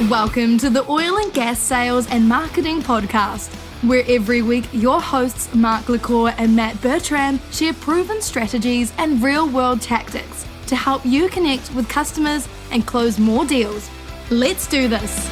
Welcome to the Oil and Gas Sales and Marketing Podcast, where every week your hosts Mark LaCour and Matt Bertram share proven strategies and real-world tactics to help you connect with customers and close more deals. Let's do this.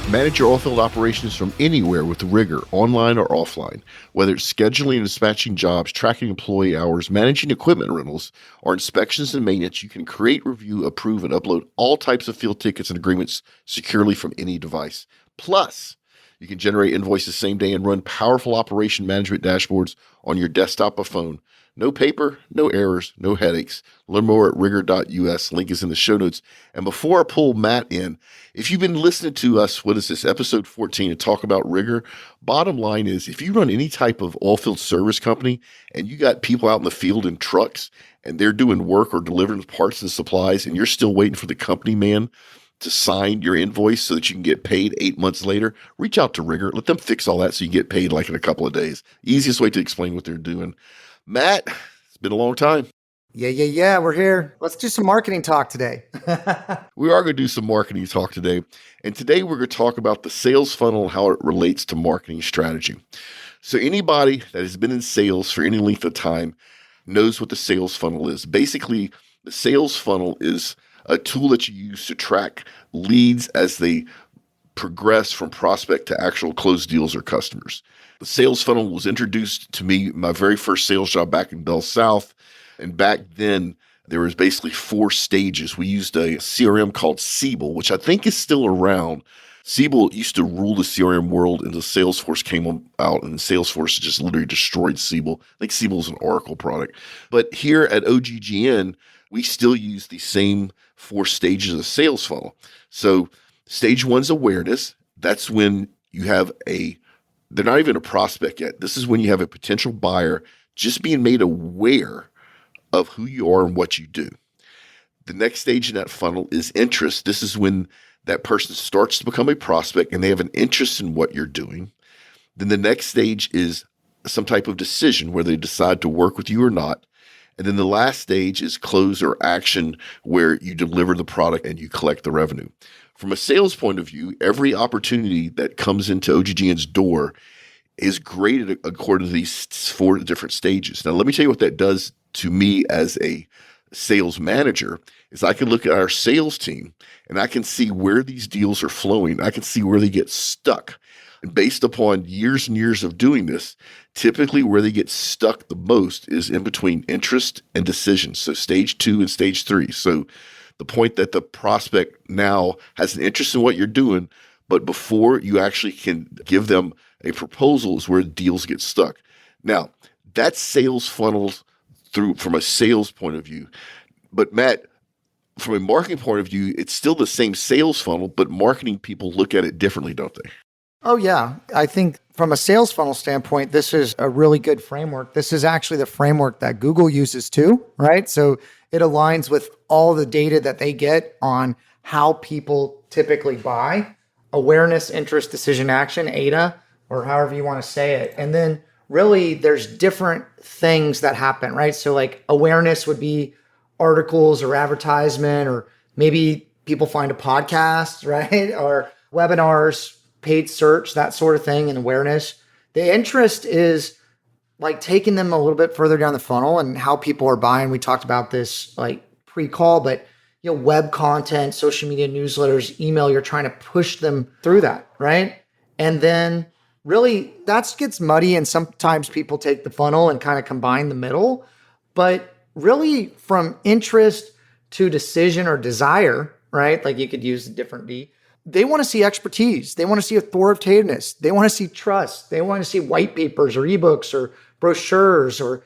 Manage your oilfield operations from anywhere with Rigor, online or offline. Whether it's scheduling and dispatching jobs, tracking employee hours, managing equipment rentals, or inspections and maintenance, you can create, review, approve, and upload all types of field tickets and agreements securely from any device. Plus, you can generate invoices same day and run powerful operation management dashboards on your desktop or phone. No paper, no errors, no headaches. Learn more at rigor.us. Link is in the show notes. And before I pull Matt in, if you've been listening to us, what is this, episode 14, to talk about Rigor, bottom line is if you run any type of oilfield service company and you got people out in the field in trucks and they're doing work or delivering parts and supplies and you're still waiting for the company man to sign your invoice so that you can get paid 8 months later, reach out to Rigor. Let them fix all that so you get paid like in a couple of days. Easiest way to explain what they're doing. Matt, it's been a long time. Yeah. We're here. Let's do some marketing talk today. We are going to do some marketing talk today. And today we're going to talk about the sales funnel and how it relates to marketing strategy. So anybody that has been in sales for any length of time knows what the sales funnel is. Basically, the sales funnel is a tool that you use to track leads as they progress from prospect to actual closed deals or customers. The sales funnel was introduced to me, my very first sales job back in Bell South. And back then, there was basically 4 stages. We used a CRM called Siebel, which I think is still around. Siebel used to rule the CRM world until Salesforce came out, and Salesforce just literally destroyed Siebel. I think Siebel is an Oracle product. But here at OGGN, we still use the same 4 stages of the sales funnel. So stage 1 is awareness. That's when you have they're not even a prospect yet. This is when you have a potential buyer just being made aware of who you are and what you do. The next stage in that funnel is interest. This is when that person starts to become a prospect and they have an interest in what you're doing. Then the next stage is some type of decision where they decide to work with you or not. And then the last stage is close or action, where you deliver the product and you collect the revenue. From a sales point of view, every opportunity that comes into OGGN's door is graded according to these 4 different stages. Now, let me tell you what that does to me as a sales manager is I can look at our sales team and I can see where these deals are flowing. I can see where they get stuck. And based upon years and years of doing this, typically where they get stuck the most is in between interest and decision. So stage 2 and stage 3. So the point that the prospect now has an interest in what you're doing, but before you actually can give them a proposal is where deals get stuck. Now, that's sales funnels through from a sales point of view. But Matt, from a marketing point of view, it's still the same sales funnel, but marketing people look at it differently, don't they? Oh, yeah. I think from a sales funnel standpoint, this is a really good framework. This is actually the framework that Google uses too, right? So it aligns with all the data that they get on how people typically buy: awareness, interest, decision, action, AIDA, or however you want to say it. And then really there's different things that happen, right? So like awareness would be articles or advertisement, or maybe people find a podcast, right? Or webinars, paid search, that sort of thing, and awareness. The interest is like taking them a little bit further down the funnel and how people are buying. We talked about this like pre-call, but web content, social media, newsletters, email, you're trying to push them through that, right? And then really that gets muddy, and sometimes people take the funnel and kind of combine the middle. But really from interest to decision or desire, right? Like you could use a different D. They want to see expertise. They want to see authoritativeness. They want to see trust. They want to see white papers or ebooks or brochures or,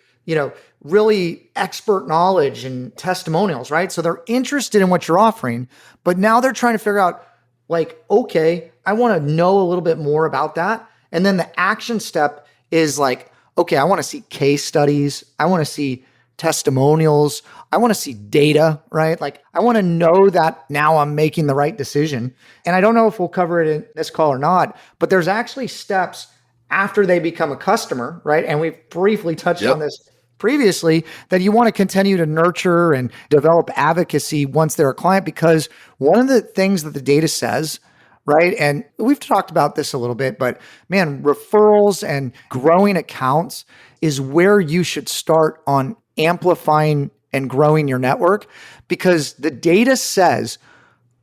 really expert knowledge and testimonials, right? So they're interested in what you're offering, but now they're trying to figure out like, okay, I want to know a little bit more about that. And then the action step is like, okay, I want to see case studies. I want to see testimonials. I want to see data, right? Like I want to know that now I'm making the right decision. And I don't know if we'll cover it in this call or not, but there's actually steps after they become a customer, right? And we've briefly touched on this previously, that you want to continue to nurture and develop advocacy once they're a client, because one of the things that the data says, right? And we've talked about this a little bit, but man, referrals and growing accounts is where you should start on amplifying and growing your network, because the data says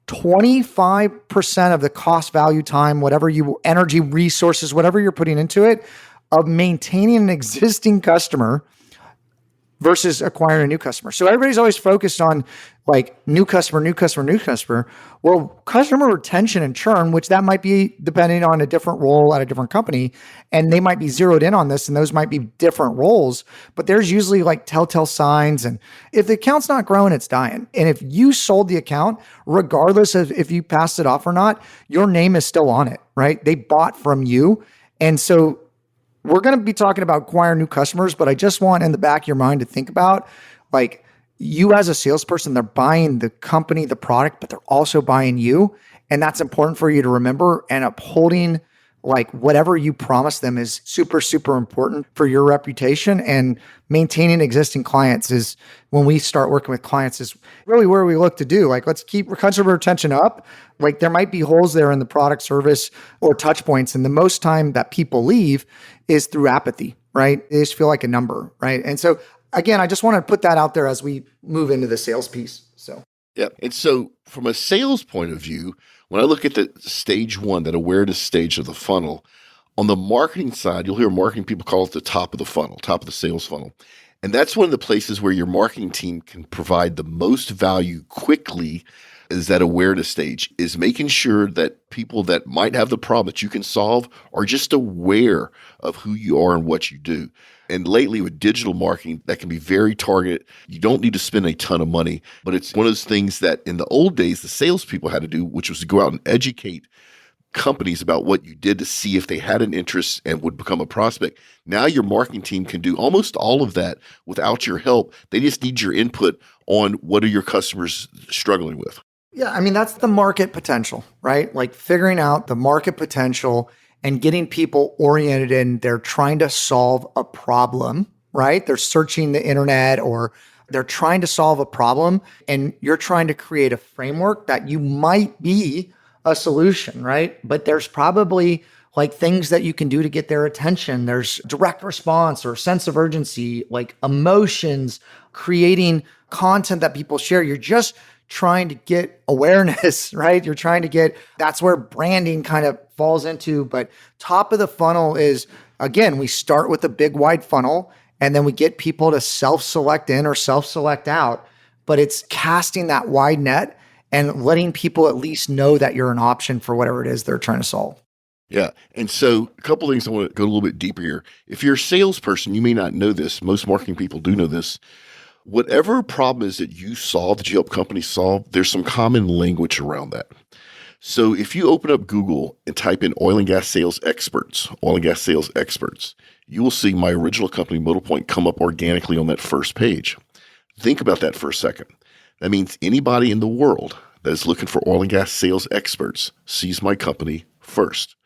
25% of the cost value time, whatever you energy, resources, whatever you're putting into it, of maintaining an existing customer versus acquiring a new customer. So everybody's always focused on like new customer, new customer, new customer. Well, customer retention and churn, which that might be depending on a different role at a different company, and they might be zeroed in on this, and those might be different roles, but there's usually like telltale signs. And if the account's not growing, it's dying. And if you sold the account, regardless of if you passed it off or not, your name is still on it, right? They bought from you. And so we're going to be talking about acquiring new customers, but I just want in the back of your mind to think about, like, you as a salesperson, they're buying the company, the product, but they're also buying you. And that's important for you to remember, and upholding like whatever you promise them is super, super important for your reputation. And maintaining existing clients is, when we start working with clients, is really where we look to do. Like, let's keep customer retention up. Like, there might be holes there in the product, service, or touch points. And the most time that people leave is through apathy, right? They just feel like a number, right? And so again, I just want to put that out there as we move into the sales piece. So, yeah. And so from a sales point of view, when I look at the stage one, that awareness stage of the funnel, on the marketing side, you'll hear marketing people call it the top of the funnel, top of the sales funnel. And that's one of the places where your marketing team can provide the most value quickly, is that awareness stage, is making sure that people that might have the problem that you can solve are just aware of who you are and what you do. And lately with digital marketing, that can be very targeted. You don't need to spend a ton of money, but it's one of those things that in the old days, the salespeople had to do, which was to go out and educate companies about what you did to see if they had an interest and would become a prospect. Now your marketing team can do almost all of that without your help. They just need your input on what are your customers struggling with. yeah, I mean, that's the market potential, right? Like figuring out the market potential and getting people oriented in, they're trying to solve a problem, right? They're searching the internet, or they're trying to solve a problem, and you're trying to create a framework that you might be a solution, right? But there's probably like things that you can do to get their attention. There's direct response or sense of urgency, like emotions, creating content that people share. You're just trying to get awareness, right? You're trying to get, that's where branding kind of falls into. But top of the funnel is, again, we start with a big wide funnel, and then we get people to self-select in or self-select out. But it's casting that wide net and letting people at least know that you're an option for whatever it is they're trying to solve. Yeah. And so a couple of things I want to go a little bit deeper here. If you're a salesperson, you may not know this. Most marketing people do know this. Whatever problem is that you solve, that you help companies solve, there's some common language around that. So if you open up Google and type in oil and gas sales experts, you will see my original company, ModalPoint, come up organically on that first page. Think about that for a second. That means anybody in the world that is looking for oil and gas sales experts sees my company first.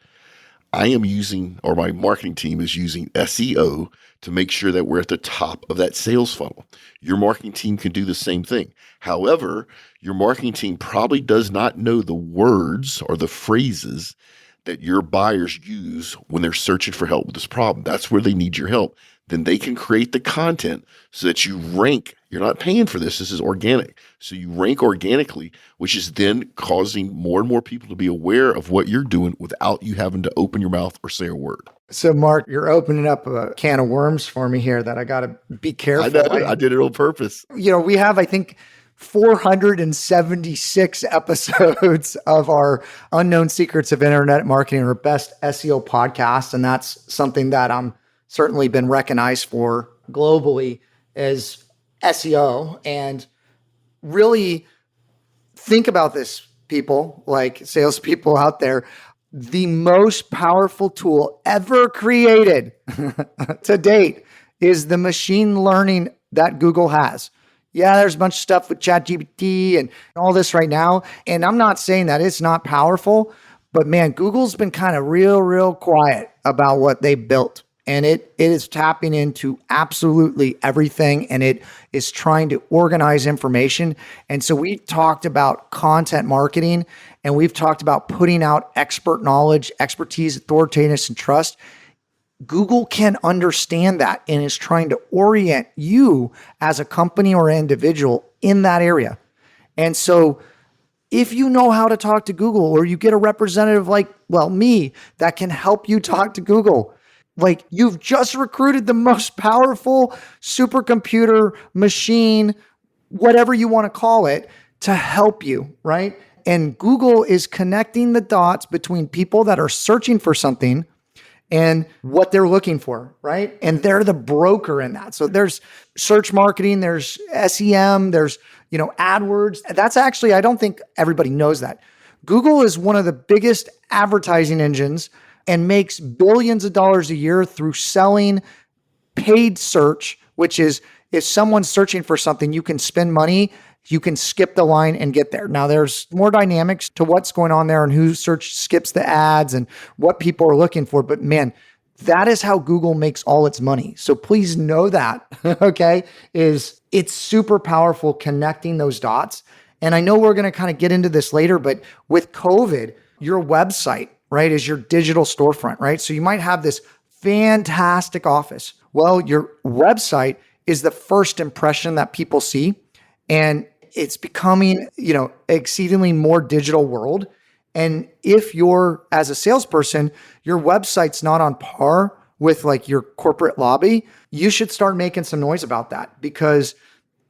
I am using, or my marketing team is using SEO to make sure that we're at the top of that sales funnel. Your marketing team can do the same thing. However, your marketing team probably does not know the words or the phrases that your buyers use when they're searching for help with this problem. That's where they need your help. Then they can create the content so that you rank. You're not paying for this. This is organic. So you rank organically, which is then causing more and more people to be aware of what you're doing without you having to open your mouth or say a word. So Mark, you're opening up a can of worms for me here that I got to be careful. I know, I did it on purpose. You know, we have, I think, 476 episodes of our Unknown Secrets of Internet Marketing, or Best SEO podcast. And that's something that I'm certainly been recognized for globally as SEO. And really think about this, people, like salespeople out there. The most powerful tool ever created to date is the machine learning that Google has. Yeah, there's a bunch of stuff with ChatGPT and all this right now. And I'm not saying that it's not powerful, but man, Google's been kind of real quiet about what they built, and it is tapping into absolutely everything, and it is trying to organize information. And so we talked about content marketing, and we've talked about putting out expert knowledge, expertise, authoritativeness, and trust. Google can understand that and is trying to orient you as a company or individual in that area. And so if you know how to talk to Google, or you get a representative like, well, me, that can help you talk to Google, like, you've just recruited the most powerful supercomputer machine, whatever you want to call it, to help you, right? And Google is connecting the dots between people that are searching for something and what they're looking for, right? And they're the broker in that. So there's search marketing, there's SEM, there's, AdWords. That's actually, I don't think everybody knows that. Google is one of the biggest advertising engines and makes billions of dollars a year through selling paid search, which is if someone's searching for something, you can spend money, you can skip the line and get there. Now, there's more dynamics to what's going on there and who search skips the ads and what people are looking for. But man, that is how Google makes all its money. So please know that, okay, it's super powerful connecting those dots. And I know we're going to kind of get into this later, but with COVID, your website, right, is your digital storefront, right? So you might have this fantastic office. Well, your website is the first impression that people see. And it's becoming, exceedingly more digital world. And if you're, as a salesperson, your website's not on par with like your corporate lobby, you should start making some noise about that, because,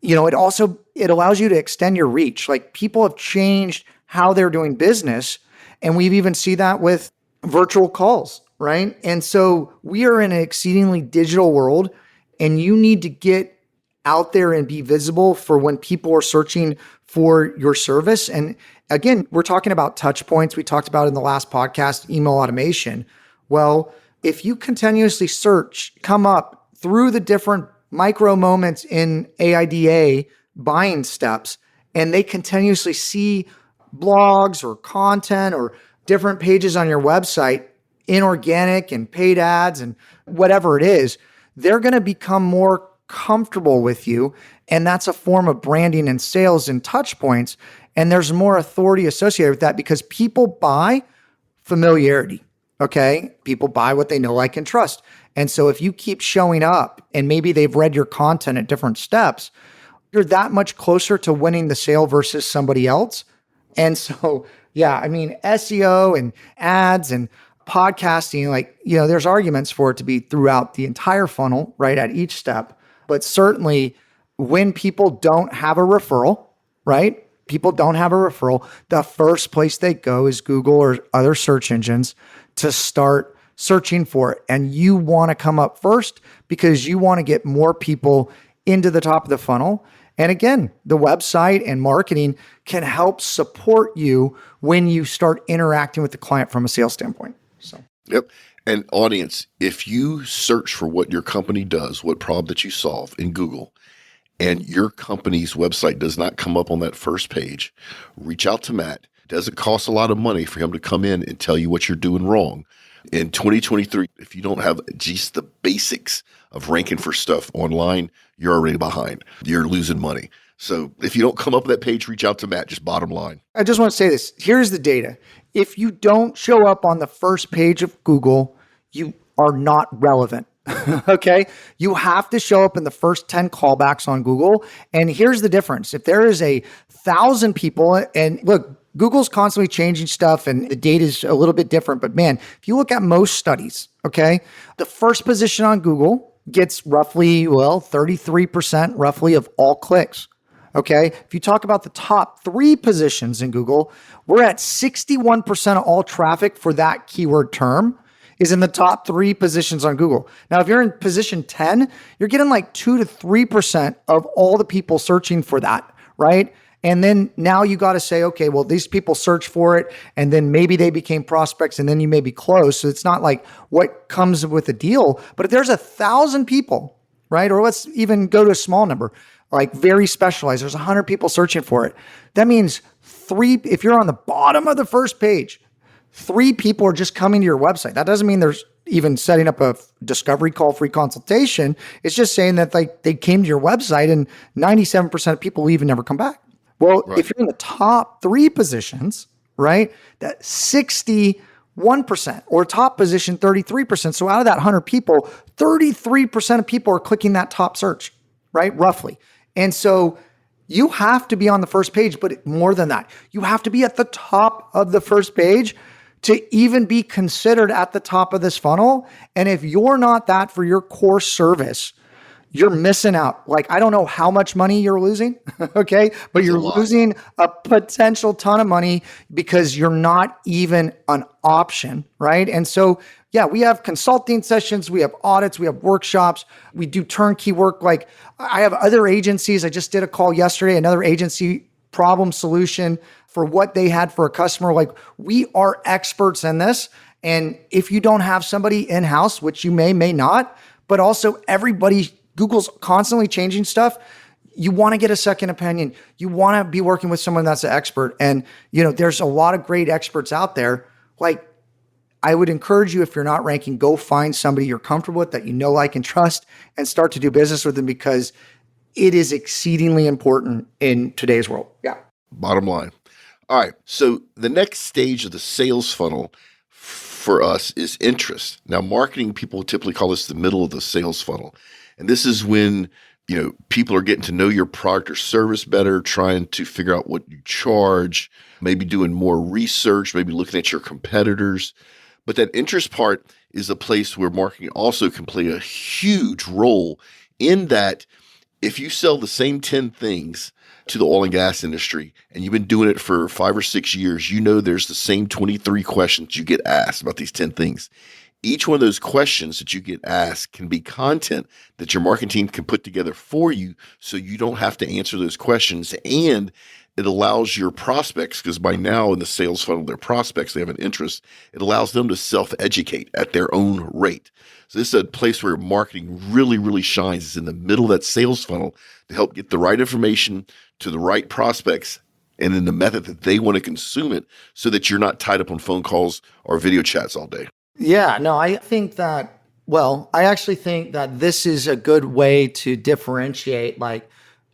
it allows you to extend your reach. Like, people have changed how they're doing business. And we've even seen that with virtual calls, right? And so we are in an exceedingly digital world, and you need to get out there and be visible for when people are searching for your service. And again, we're talking about touch points. We talked about in the last podcast, email automation. Well, if you continuously search, come up through the different micro moments in AIDA buying steps, and they continuously see blogs or content or different pages on your website in organic and paid ads and whatever it is, they're going to become more comfortable with you. And that's a form of branding and sales and touch points. And there's more authority associated with that, because people buy familiarity. Okay. People buy what they know, like, and trust. And so if you keep showing up and maybe they've read your content at different steps, you're that much closer to winning the sale versus somebody else. And so, yeah, I mean, SEO and ads and podcasting, there's arguments for it to be throughout the entire funnel, right, at each step. But certainly when people don't have a referral, right? People don't have a referral, the first place they go is Google or other search engines to start searching for it. And you want to come up first because you want to get more people into the top of the funnel. And again, the website and marketing can help support you when you start interacting with the client from a sales standpoint. So, yep. And audience, if you search for what your company does, what problem that you solve in Google, and your company's website does not come up on that first page, reach out to Matt. It doesn't cost a lot of money for him to come in and tell you what you're doing wrong. In 2023, if you don't have just the basics of ranking for stuff online, you're already behind. You're losing money. So if you don't come up with that page, reach out to Matt, just bottom line. I just want to say this. Here's the data. If you don't show up on the first page of Google, you are not relevant. Okay. You have to show up in the first 10 callbacks on Google. And here's the difference. If there is 1,000 people, and look, Google's constantly changing stuff and the data is a little bit different, but man, if you look at most studies, okay, the first position on Google gets roughly, 33% roughly of all clicks. Okay. If you talk about the top 3 positions in Google, we're at 61% of all traffic for that keyword term is in the top 3 positions on Google. Now, if you're in position 10, you're getting like 2 to 3% of all the people searching for that, right? And then now you got to say, okay, well, these people search for it and then maybe they became prospects and then you may be close. So it's not like what comes with a deal, but if there's 1,000 people, right? Or let's even go to a small number, like very specialized, there's 100 people searching for it. That means if you're on the bottom of the first page, 3 people are just coming to your website. That doesn't mean there's even setting up a discovery call, free consultation. It's just saying that like they came to your website and 97% of people leave and never come back. Well, if you're in the top 3 positions, right, that 61% or top position 33%. So out of that 100 people, 33% of people are clicking that top search, right? Roughly. And so you have to be on the first page, but more than that, you have to be at the top of the first page to even be considered at the top of this funnel. And if you're not that for your core service, you're missing out. Like, I don't know how much money you're losing, okay? But you're losing a potential ton of money because you're not even an option, right? And so, yeah, we have consulting sessions, we have audits, we have workshops, we do turnkey work. Like, I have other agencies. I just did a call yesterday, another agency problem solution for what they had for a customer. Like, we are experts in this. And if you don't have somebody in-house, which you may not, but also Google's constantly changing stuff. You want to get a second opinion. You want to be working with someone that's an expert. And, there's a lot of great experts out there. Like, I would encourage you, if you're not ranking, go find somebody you're comfortable with that like, and trust, and start to do business with them, because it is exceedingly important in today's world. Yeah. Bottom line. All right. So the next stage of the sales funnel for us is interest. Now, marketing people typically call this the middle of the sales funnel. And this is when, people are getting to know your product or service better, trying to figure out what you charge, maybe doing more research, maybe looking at your competitors. But that interest part is a place where marketing also can play a huge role, in that if you sell the same 10 things to the oil and gas industry and you've been doing it for 5 or 6 years, there's the same 23 questions you get asked about these 10 things. Each one of those questions that you get asked can be content that your marketing team can put together for you, so you don't have to answer those questions. And it allows your prospects, because by now in the sales funnel, their prospects, they have an interest. It allows them to self-educate at their own rate. So this is a place where marketing really, really shines. It's in the middle of that sales funnel to help get the right information to the right prospects, and in the method that they want to consume it, so that you're not tied up on phone calls or video chats all day. Yeah, no, I actually think that this is a good way to differentiate. Like,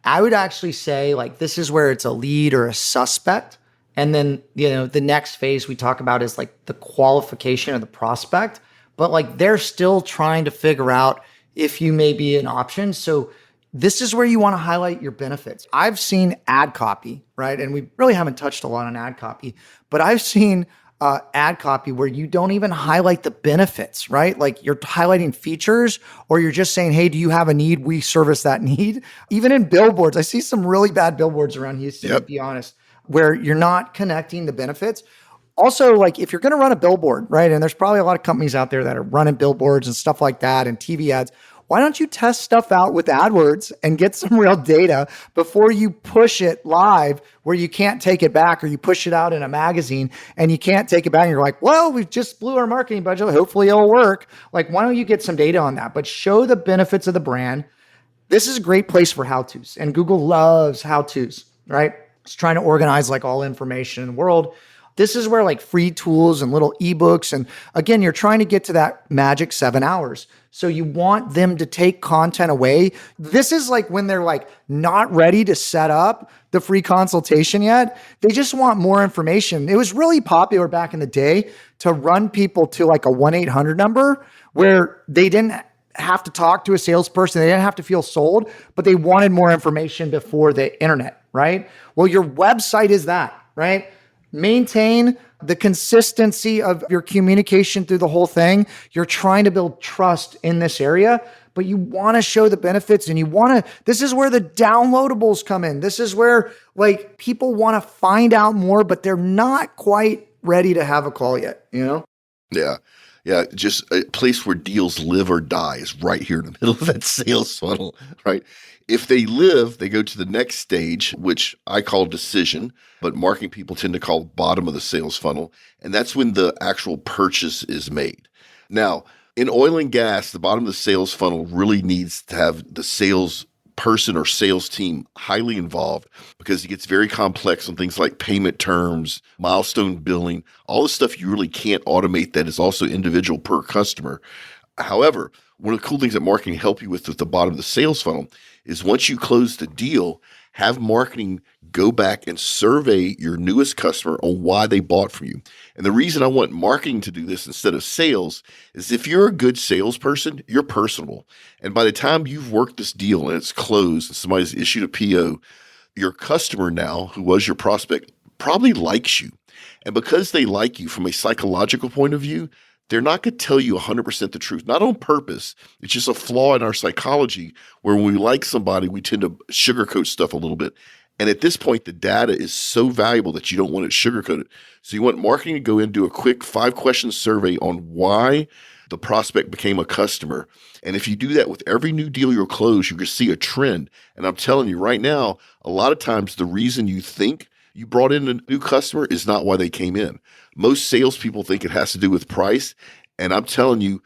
I would actually say, like, this is where it's a lead or a suspect. And then, the next phase we talk about is like the qualification of the prospect. But like, they're still trying to figure out if you may be an option. So this is where you want to highlight your benefits. I've seen ad copy, right? And we really haven't touched a lot on ad copy, but I've seen ad copy where you don't even highlight the benefits, right? Like, you're highlighting features, or you're just saying, hey, do you have a need? We service that need. Even in billboards, I see some really bad billboards around Houston, to be honest, where you're not connecting the benefits. Also, like, if you're going to run a billboard, right? And there's probably a lot of companies out there that are running billboards and stuff like that, and TV ads. Why don't you test stuff out with AdWords and get some real data before you push it live where you can't take it back, or you push it out in a magazine and you can't take it back and you're like, well, we just blew our marketing budget. Hopefully it'll work. Like, why don't you get some data on that, but show the benefits of the brand. This is a great place for how-tos, and Google loves how-tos, right? It's trying to organize like all information in the world. This is where like free tools and little ebooks. And again, you're trying to get to that magic 7 hours. So you want them to take content away. This is like when they're like not ready to set up the free consultation yet. They just want more information. It was really popular back in the day to run people to like a 1-800 number where they didn't have to talk to a salesperson. They didn't have to feel sold, but they wanted more information before the internet, right? Well, your website is that, right? Maintain the consistency of your communication through the whole thing. You're trying to build trust in this area, but you want to show the benefits, and this is where the downloadables come in. This is where like people want to find out more, but they're not quite ready to have a call yet, Yeah. Yeah. Just a place where deals live or die is right here in the middle of that sales funnel, right? If they live, they go to the next stage, which I call decision, but marketing people tend to call bottom of the sales funnel. And that's when the actual purchase is made. Now, in oil and gas, the bottom of the sales funnel really needs to have the sales person or sales team highly involved because it gets very complex on things like payment terms, milestone billing, all the stuff you really can't automate that is also individual per customer. However, one of the cool things that marketing help you with at the bottom of the sales funnel is once you close the deal, have marketing go back and survey your newest customer on why they bought from you. And the reason I want marketing to do this instead of sales is if you're a good salesperson, you're personable. And by the time you've worked this deal and it's closed and somebody's issued a PO, your customer now, who was your prospect, probably likes you. And because they like you from a psychological point of view, they're not going to tell you 100% the truth, not on purpose. It's just a flaw in our psychology where when we like somebody, we tend to sugarcoat stuff a little bit. And at this point, the data is so valuable that you don't want it sugarcoated. So you want marketing to go in and do a quick 5-question survey on why the prospect became a customer. And if you do that with every new deal you'll close, you can see a trend. And I'm telling you right now, a lot of times the reason you think you brought in a new customer is not why they came in. Most salespeople think it has to do with price. And I'm telling you,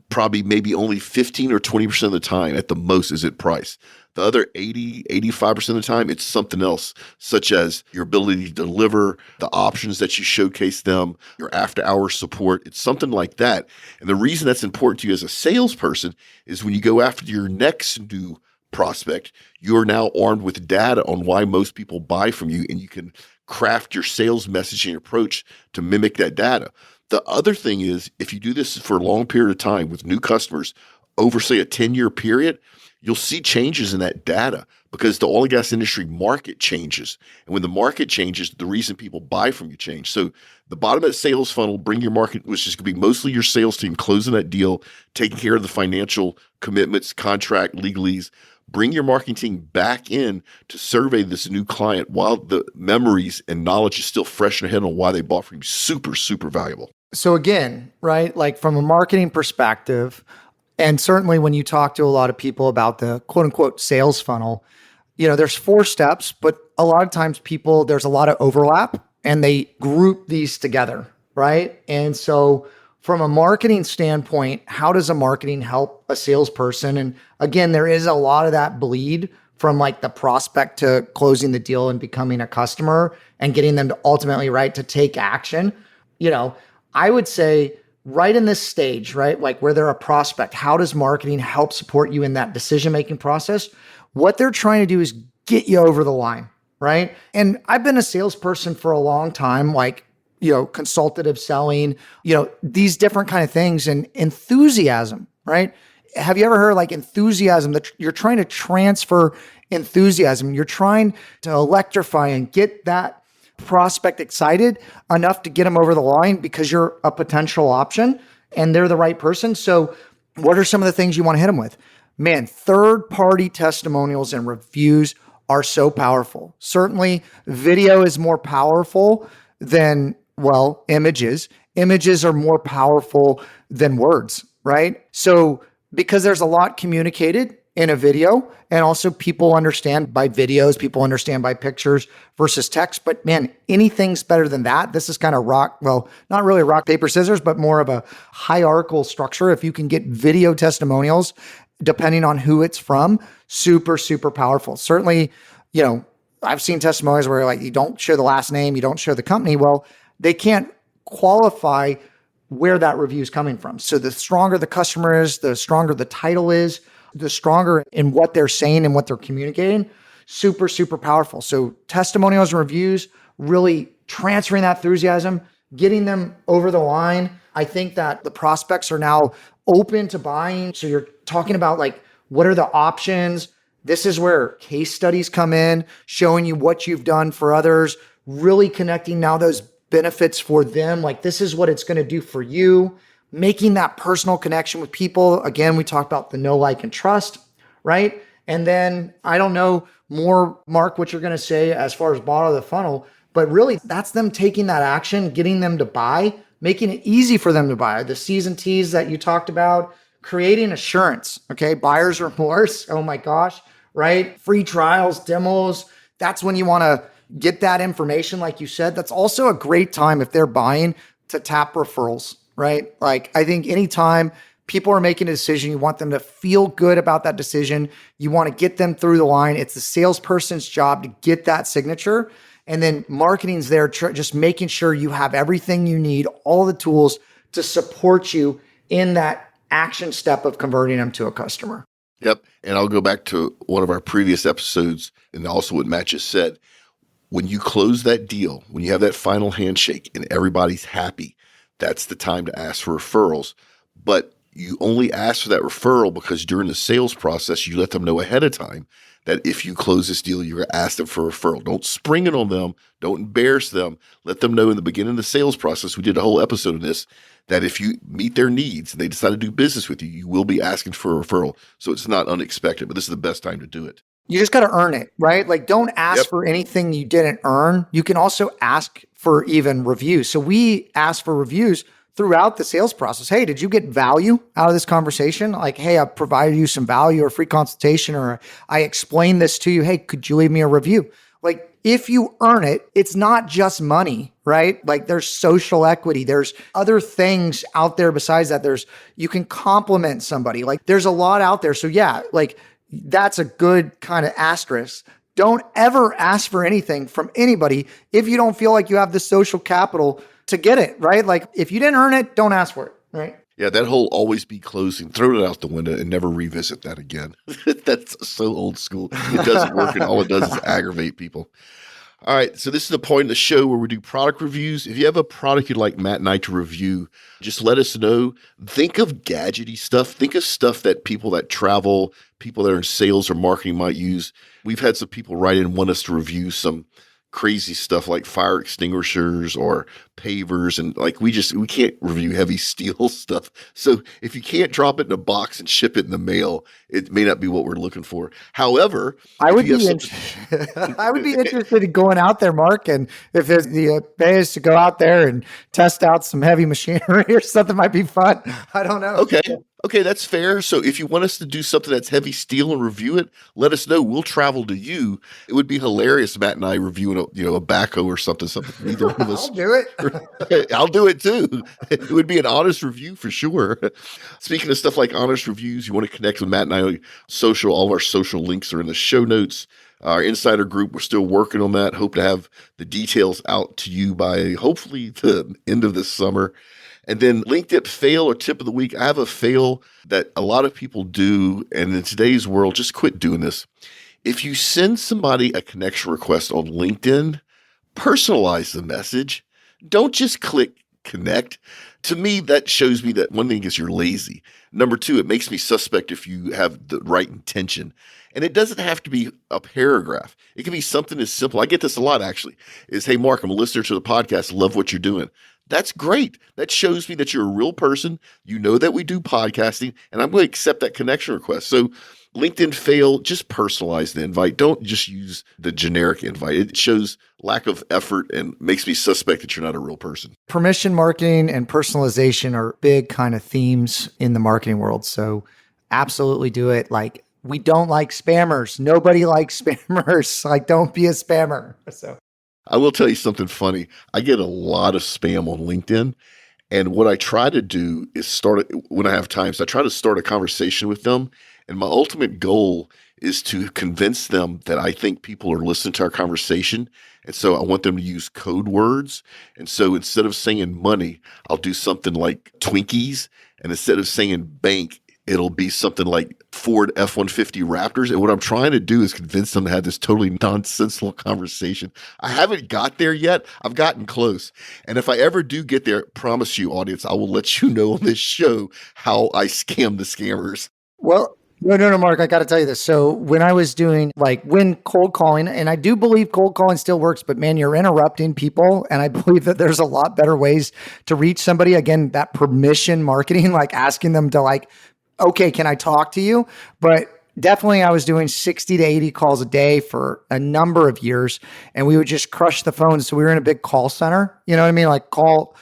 probably maybe only 15 or 20% of the time at the most is it price. The other 85% of the time, it's something else, such as your ability to deliver, the options that you showcase them, your after-hour support. It's something like that. And the reason that's important to you as a salesperson is when you go after your next new prospect, you're now armed with data on why most people buy from you, and you can craft your sales messaging approach to mimic that data. The other thing is, if you do this for a long period of time with new customers over, say, a 10-year period, you'll see changes in that data because the oil and gas industry market changes. And when the market changes, the reason people buy from you change. So the bottom of that sales funnel, bring your market, which is going to be mostly your sales team closing that deal, taking care of the financial commitments, contract, legalese. Bring your marketing team back in to survey this new client while the memories and knowledge is still fresh in their head on why they bought from you. Super, super valuable. So again, right, like from a marketing perspective, and certainly when you talk to a lot of people about the quote unquote sales funnel, there's 4 steps, but a lot of times there's a lot of overlap and they group these together, right? And so from a marketing standpoint, how does a marketing help a salesperson? And again, there is a lot of that bleed from like the prospect to closing the deal and becoming a customer and getting them to ultimately, right, to take action. I would say right in this stage, right, like where they're a prospect, how does marketing help support you in that decision-making process? What they're trying to do is get you over the line, right? And I've been a salesperson for a long time, like, consultative selling, these different kind of things, and enthusiasm, right? Have you ever heard like enthusiasm, that you're trying to transfer enthusiasm? You're trying to electrify and get that prospect excited enough to get them over the line because you're a potential option and they're the right person. So what are some of the things you want to hit them with? Man, third-party testimonials and reviews are so powerful. Certainly video is more powerful than images. Images are more powerful than words, right? So because there's a lot communicated in a video, and also people understand by videos, people understand by pictures versus text. But man, anything's better than that. This is kind of not really rock, paper, scissors, but more of a hierarchical structure. If you can get video testimonials, depending on who it's from, super, super powerful. Certainly, I've seen testimonials where like you don't share the last name, you don't share the company. Well, they can't qualify where that review is coming from. So the stronger the customer is, the stronger the title is, the stronger in what they're saying and what they're communicating. Super, super powerful. So testimonials and reviews, really transferring that enthusiasm, getting them over the line. I think that the prospects are now open to buying. So you're talking about like, what are the options? This is where case studies come in, showing you what you've done for others, really connecting now those benefits for them. Like, this is what it's going to do for you. Making that personal connection with people. Again, we talked about the know, like, and trust, right? And then I don't know more, Mark, what you're going to say as far as bottom of the funnel, but really that's them taking that action, getting them to buy, making it easy for them to buy. The C's and T's that you talked about, creating assurance, okay? Buyer's remorse, oh my gosh, right? Free trials, demos. That's when you want to get that information, like you said. That's also a great time if they're buying to tap referrals, right? Like I think anytime People are making a decision. You want them to feel good about that decision. You want to get them through the line. It's the salesperson's job to get that signature. And then marketing's there, just making sure you have everything you need, all the tools to support you in that action step of converting them to a customer. Yep. And I'll go back to one of our previous episodes and also what Matt just said. When you close that deal, when you have that final handshake and everybody's happy, that's the time to ask for referrals. But you only ask for that referral because during the sales process, you let them know ahead of time that if you close this deal, you're going to ask them for a referral. Don't spring it on them. Don't embarrass them. Let them know in the beginning of the sales process, we did a whole episode of this, that if you meet their needs and they decide to do business with you, you will be asking for a referral. So it's not unexpected, but this is the best time to do it. You just got to earn it, right? Like, don't ask for anything you didn't earn. You can also ask for even reviews. So we ask for reviews throughout the sales process. Hey, did you get value out of this conversation? Like, hey, I provided you some value or free consultation, or I explained this to you. Hey, could you leave me a review? Like, if you earn it, it's not just money, right? Like, there's social equity. There's other things out there besides that. You can compliment somebody. Like, there's a lot out there. So yeah, like, that's a good kind of asterisk. Don't ever ask for anything from anybody if you don't feel like you have the social capital to get it, right? Like, if you didn't earn it, don't ask for it, right? Yeah, that whole always be closing, throw it out the window and never revisit that again. That's so old school. It doesn't work, and all it does is aggravate people. All right, so this is the point of the show where we do product reviews. If you have a product you'd like Matt and I to review, just let us know. Think of gadgety stuff. Think of stuff that people that travel, people that are in sales or marketing might use. We've had some people write in and want us to review some crazy stuff like fire extinguishers or pavers, and like we can't review heavy steel stuff. So if you can't drop it in a box and ship it in the mail, it may not be what we're looking for. However, I would be interested in going out there, Mark, and if it's the pay is to go out there and test out some heavy machinery or something, might be fun. I don't know. Okay, that's fair. So if you want us to do something that's heavy steel and review it, let us know. We'll travel to you. It would be hilarious, Matt and I reviewing a backhoe or something. Either of us. I'll do it. I'll do it too. It would be an honest review for sure. Speaking of stuff like honest reviews, you want to connect with Matt and I. All of our social links are in the show notes. Our insider group, we're still working on that. Hope to have the details out to you by hopefully the end of this summer. And then LinkedIn fail or tip of the week. I have a fail that a lot of people do. And in today's world, just quit doing this. If you send somebody a connection request on LinkedIn, personalize the message. Don't just click connect. To me, that shows me that one thing is you're lazy. Number two, it makes me suspect if you have the right intention. And it doesn't have to be a paragraph. It can be something as simple. I get this a lot, actually, is, hey, Mark, I'm a listener to the podcast. Love what you're doing. That's great. That shows me that you're a real person. You know that we do podcasting, and I'm going to accept that connection request. So LinkedIn fail, just personalize the invite. Don't just use the generic invite. It shows lack of effort and makes me suspect that you're not a real person. Permission marketing and personalization are big kind of themes in the marketing world. So absolutely do it. Like, we don't like spammers. Nobody likes spammers. Like, don't be a spammer. So I will tell you something funny. I get a lot of spam on LinkedIn. And what I try to do is when I have time, so I try to start a conversation with them. And my ultimate goal is to convince them that I think people are listening to our conversation. And so I want them to use code words. And so instead of saying money, I'll do something like Twinkies. And instead of saying bank, it'll be something like Ford F-150 Raptors. And what I'm trying to do is convince them to have this totally nonsensical conversation. I haven't got there yet. I've gotten close. And if I ever do get there, promise you, audience, I will let you know on this show how I scam the scammers. Well, no, Mark, I got to tell you this. So when I was doing when cold calling, and I do believe cold calling still works, but man, you're interrupting people. And I believe that there's a lot better ways to reach somebody. Again, that permission marketing, like asking them to okay, can I talk to you? But definitely I was doing 60 to 80 calls a day for a number of years, and we would just crush the phones. So we were in a big call center, you know what I mean? Like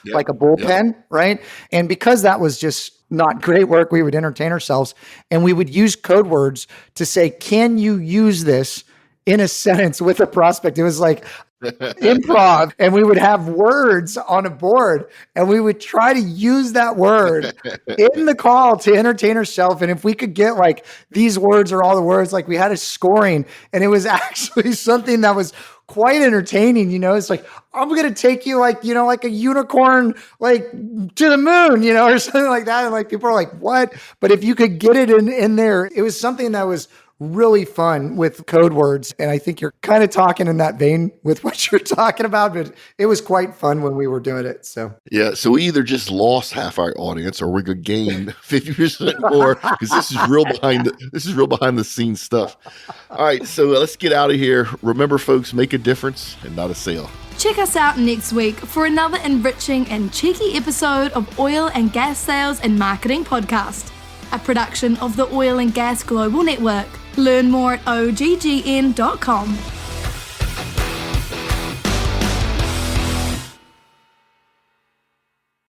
like a bullpen, right? And because that was just not great work, we would entertain ourselves, and we would use code words to say, can you use this in a sentence with a prospect? It was like, improv, and we would have words on a board, and we would try to use that word in the call to entertain ourselves. And if we could get like these words or all the words, like we had a scoring, and it was actually something that was quite entertaining. It's like, I'm going to take you like, like a unicorn, like to the moon, or something like that. And like, people are like, what? But if you could get it in there, it was something that was really fun with code words. And I think you're kind of talking in that vein with what you're talking about, but it was quite fun when we were doing it. So yeah, so we either just lost half our audience or we could gain 50% more, because this is real behind the scenes stuff. All right, so let's get out of here. Remember, folks, make a difference and not a sale. Check us out next week for another enriching and cheeky episode of Oil and Gas Sales and Marketing Podcast, a production of the Oil and Gas Global Network. Learn more at OGGN.com.